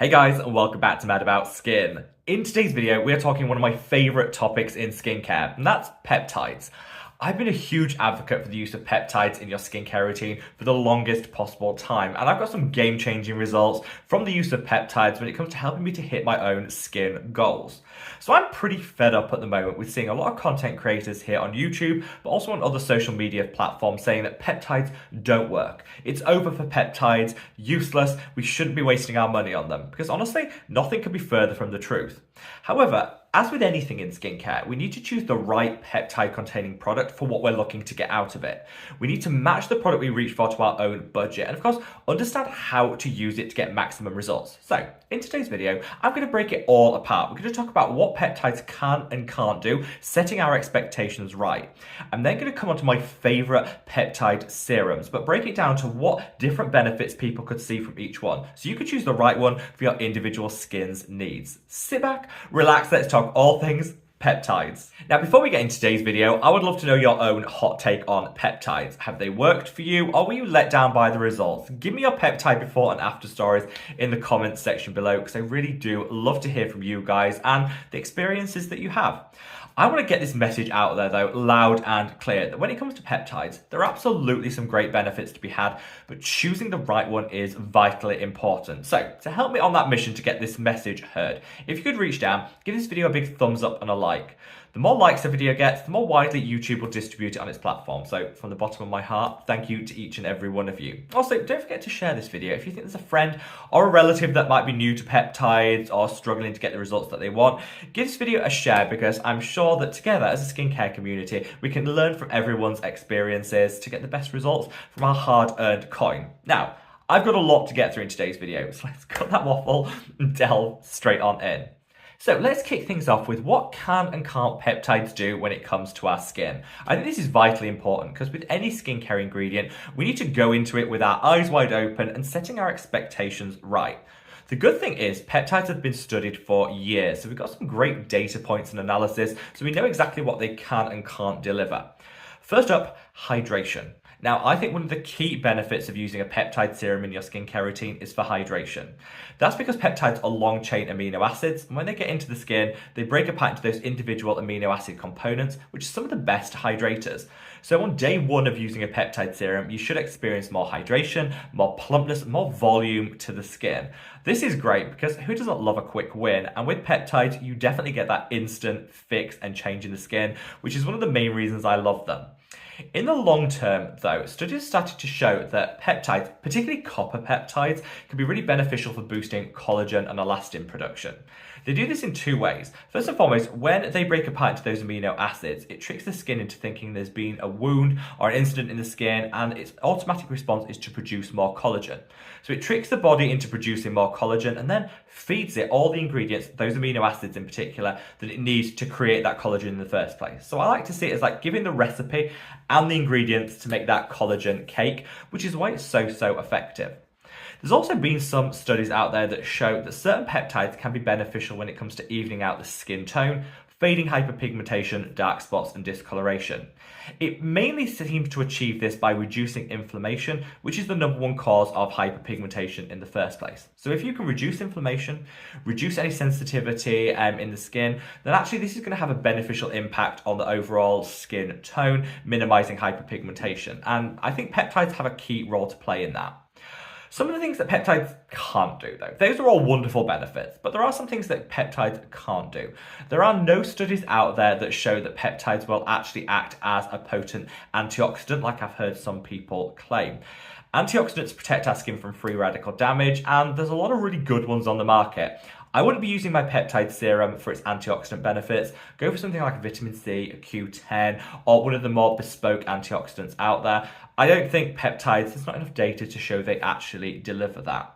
Hey guys, and welcome back to Mad About Skin. In today's video, we are talking one of my favorite topics in skincare, and that's peptides. I've been a huge advocate for the use of peptides in your skincare routine for the longest possible time, and I've got some game-changing results from the use of peptides when it comes to helping me to hit my own skin goals. So I'm pretty fed up at the moment with seeing a lot of content creators here on YouTube, but also on other social media platforms saying that peptides don't work. It's over for peptides, useless, we shouldn't be wasting our money on them, because honestly, nothing could be further from the truth. However, as with anything in skincare, we need to choose the right peptide containing product for what we're looking to get out of it. We need to match the product we reach for to our own budget and of course, understand how to use it to get maximum results. So, in today's video, I'm going to break it all apart. We're going to talk about what peptides can and can't do, setting our expectations right. I'm then going to come on to my favorite peptide serums, but break it down to what different benefits people could see from each one. So you could choose the right one for your individual skin's needs. Sit back, relax, let's talk all things peptides. Now, before we get into today's video, I would love to know your own hot take on peptides. Have they worked for you, or were you let down by the results? Give me your peptide before and after stories in the comments section below, because I really do love to hear from you guys and the experiences that you have. I want to get this message out there though, loud and clear, that when it comes to peptides, there are absolutely some great benefits to be had, but choosing the right one is vitally important. So, to help me on that mission to get this message heard, if you could reach down, give this video a big thumbs up and a like. The more likes a video gets, the more widely YouTube will distribute it on its platform. So from the bottom of my heart, thank you to each and every one of you. Also, don't forget to share this video if you think there's a friend or a relative that might be new to peptides or struggling to get the results that they want. Give this video a share, because I'm sure that together as a skincare community, we can learn from everyone's experiences to get the best results from our hard-earned coin. Now, I've got a lot to get through in today's video, so let's cut that waffle and delve straight on in. So let's kick things off with what can and can't peptides do when it comes to our skin. I think this is vitally important, because with any skincare ingredient, we need to go into it with our eyes wide open and setting our expectations right. The good thing is peptides have been studied for years, so we've got some great data points and analysis, so we know exactly what they can and can't deliver. First up, hydration. Now, I think one of the key benefits of using a peptide serum in your skincare routine is for hydration. That's because peptides are long-chain amino acids, and when they get into the skin, they break apart into those individual amino acid components, which are some of the best hydrators. So on day one of using a peptide serum, you should experience more hydration, more plumpness, more volume to the skin. This is great because who doesn't love a quick win? And with peptides, you definitely get that instant fix and change in the skin, which is one of the main reasons I love them. In the long term, though, studies started to show that peptides, particularly copper peptides, can be really beneficial for boosting collagen and elastin production. They do this in two ways. First and foremost, when they break apart into those amino acids, it tricks the skin into thinking there's been a wound or an incident in the skin, and its automatic response is to produce more collagen. So it tricks the body into producing more collagen and then feeds it all the ingredients, those amino acids in particular, that it needs to create that collagen in the first place. So I like to see it as like giving the recipe and the ingredients to make that collagen cake, which is why it's so effective. There's also been some studies out there that show that certain peptides can be beneficial when it comes to evening out the skin tone, fading hyperpigmentation, dark spots, and discoloration. It mainly seems to achieve this by reducing inflammation, which is the #1 cause of hyperpigmentation in the first place. So if you can reduce inflammation, reduce any sensitivity in the skin, then actually this is going to have a beneficial impact on the overall skin tone, minimizing hyperpigmentation. And I think peptides have a key role to play in that. Some of the things that peptides can't do, though, those are all wonderful benefits, but there are some things that peptides can't do. There are no studies out there that show that peptides will actually act as a potent antioxidant, like I've heard some people claim. Antioxidants protect our skin from free radical damage, and there's a lot of really good ones on the market. I wouldn't be using my peptide serum for its antioxidant benefits. Go for something like a vitamin C, a Q10, or one of the more bespoke antioxidants out there. I don't think peptides, there's not enough data to show they actually deliver that.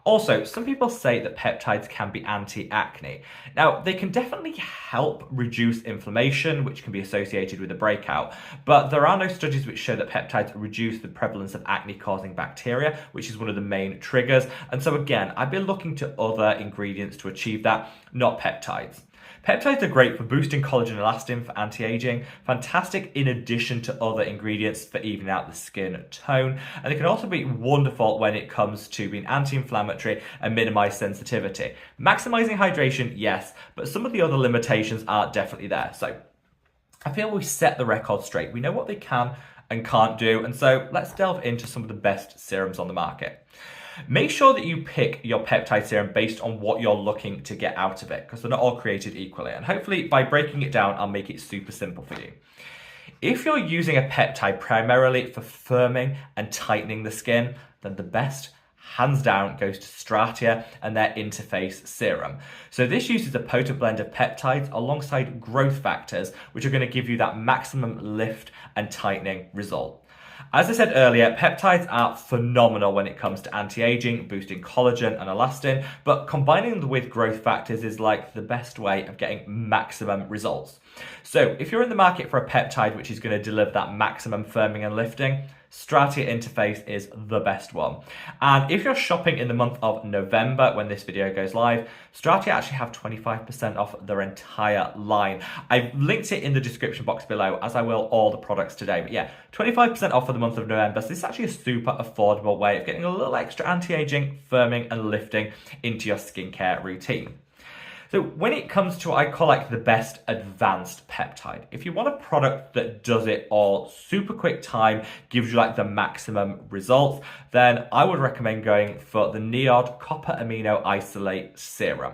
Also, some people say that peptides can be anti-acne. Now, they can definitely help reduce inflammation, which can be associated with a breakout, but there are no studies which show that peptides reduce the prevalence of acne-causing bacteria, which is one of the main triggers. And so again, I've been looking to other ingredients to achieve that, not peptides. Peptides are great for boosting collagen and elastin for anti-aging, fantastic in addition to other ingredients for evening out the skin tone, and it can also be wonderful when it comes to being anti-inflammatory and minimize sensitivity. Maximizing hydration, yes, but some of the other limitations are definitely there. So I feel we set the record straight. We know what they can and can't do, and so let's delve into some of the best serums on the market. Make sure that you pick your peptide serum based on what you're looking to get out of it, because they're not all created equally. And hopefully by breaking it down, I'll make it super simple for you. If you're using a peptide primarily for firming and tightening the skin, then the best, hands down, goes to Stratia and their interface serum. So this uses a potent blend of peptides alongside growth factors, which are going to give you that maximum lift and tightening result. As I said earlier, peptides are phenomenal when it comes to anti-aging, boosting collagen and elastin, but combining them with growth factors is like the best way of getting maximum results. So if you're in the market for a peptide which is going to deliver that maximum firming and lifting, Stratia Interface is the best one. And if you're shopping in the month of November when this video goes live, Stratia actually have 25% off their entire line. I've linked it in the description box below, as I will all the products today. But yeah, 25% off for the month of November. So this is actually a super affordable way of getting a little extra anti-aging, firming and lifting into your skincare routine. So when it comes to what I call like the best advanced peptide, if you want a product that does it all super quick time, gives you like the maximum results, then I would recommend going for the NIOD Copper Amino Isolate Serum.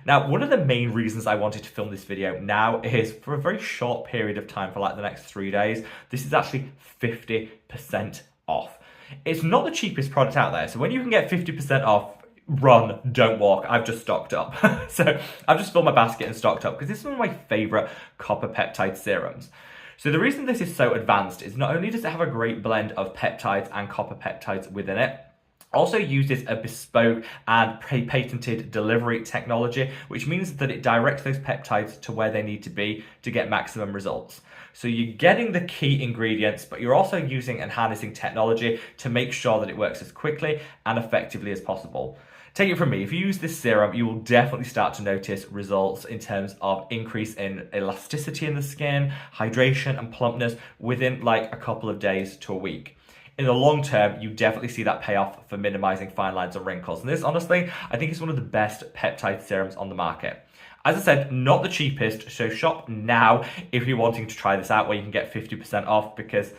Now, one of the main reasons I wanted to film this video now is for a very short period of time, for like the next 3 days, this is actually 50% off. It's not the cheapest product out there. So when you can get 50% off, run, don't walk. I've just stocked up. So I've just filled my basket and stocked up because this is one of my favorite copper peptide serums. So the reason this is so advanced is not only does it have a great blend of peptides and copper peptides within it, also uses a bespoke and patented delivery technology, which means that it directs those peptides to where they need to be to get maximum results. So you're getting the key ingredients, but you're also using and harnessing technology to make sure that it works as quickly and effectively as possible. Take it from me, if you use this serum, you will definitely start to notice results in terms of increase in elasticity in the skin, hydration and plumpness within like a couple of days to a week. In the long term, you definitely see that payoff for minimizing fine lines and wrinkles. And this, honestly, I think is one of the best peptide serums on the market. As I said, not the cheapest, so shop now if you're wanting to try this out where you can get 50% off, because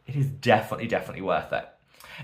it is definitely worth it.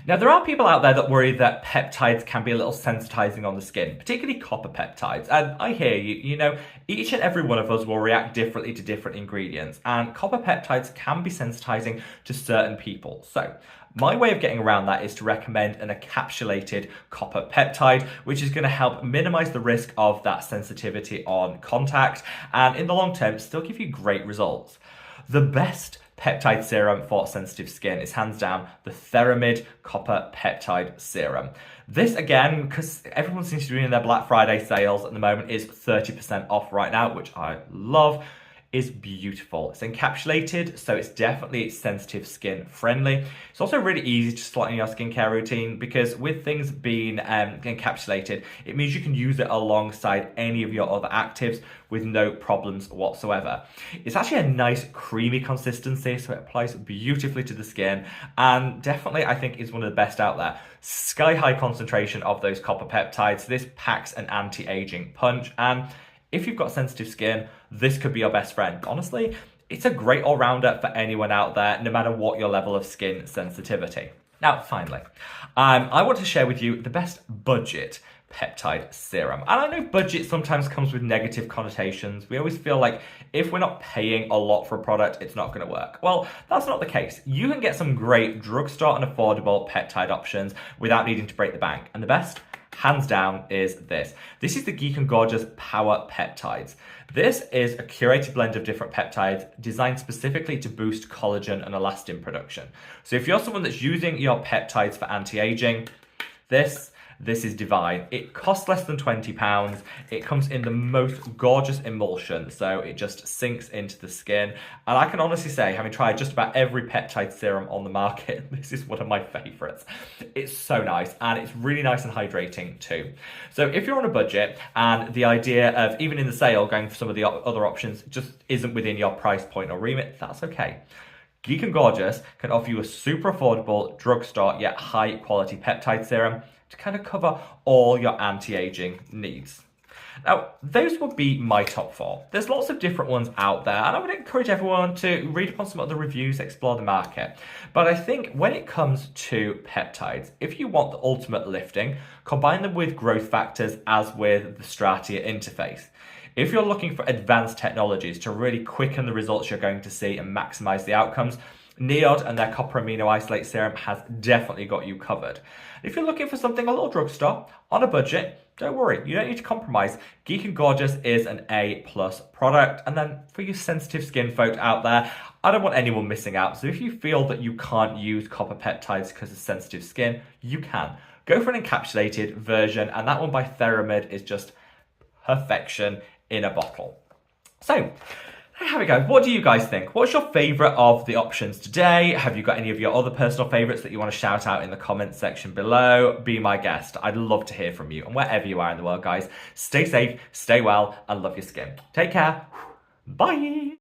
Now, there are people out there that worry that peptides can be a little sensitizing on the skin, particularly copper peptides. And I hear you, you know, each and every one of us will react differently to different ingredients, and copper peptides can be sensitizing to certain people. So my way of getting around that is to recommend an encapsulated copper peptide, which is going to help minimize the risk of that sensitivity on contact, and in the long term, still give you great results. The best peptide serum for sensitive skin is hands down the Theramid Copper Peptide Serum. This, again, because everyone seems to be doing their Black Friday sales at the moment, is 30% off right now, which I love. Is beautiful. It's encapsulated, so it's definitely sensitive skin friendly. It's also really easy to slot in your skincare routine, because with things being encapsulated, it means you can use it alongside any of your other actives with no problems whatsoever. It's actually a nice creamy consistency, so it applies beautifully to the skin, and definitely I think is one of the best out there. Sky high concentration of those copper peptides. This packs an anti-aging punch, and if you've got sensitive skin, this could be your best friend. Honestly, it's a great all-rounder for anyone out there, no matter what your level of skin sensitivity. Now, finally, I want to share with you the best budget peptide serum. And I know budget sometimes comes with negative connotations. We always feel like if we're not paying a lot for a product, it's not going to work. Well, that's not the case. You can get some great drugstore and affordable peptide options without needing to break the bank. And the best, hands down, is this. This is the Geek and Gorgeous Power Peptides. This is a curated blend of different peptides designed specifically to boost collagen and elastin production. So if you're someone that's using your peptides for anti-aging, this this is divine. It costs less than £20. It comes in the most gorgeous emulsion, so it just sinks into the skin. And I can honestly say, having tried just about every peptide serum on the market, this is one of my favorites. It's so nice, and it's really nice and hydrating too. So if you're on a budget and the idea of, even in the sale, going for some of the other options just isn't within your price point or remit, that's okay. Geek and Gorgeous can offer you a super affordable, drugstore yet high quality peptide serum to kind of cover all your anti-aging needs. Now, those would be my top 4. There's lots of different ones out there, and I would encourage everyone to read upon some other reviews, explore the market. But I think when it comes to peptides, if you want the ultimate lifting, combine them with growth factors as with the Stratia interface. If you're looking for advanced technologies to really quicken the results you're going to see and maximize the outcomes, Neod and their copper amino isolate serum has definitely got you covered. If you're looking for something a little drugstore, on a budget, don't worry, you don't need to compromise. Geek and Gorgeous is an A+ product. And then for you sensitive skin folk out there, I don't want anyone missing out. So if you feel that you can't use copper peptides because of sensitive skin, you can. Go for an encapsulated version, and that one by Theramid is just perfection in a bottle. So there we go. What do you guys think? What's your favourite of the options today? Have you got any of your other personal favourites that you want to shout out in the comments section below? Be my guest. I'd love to hear from you. And wherever you are in the world, guys, stay safe, stay well, and love your skin. Take care. Bye.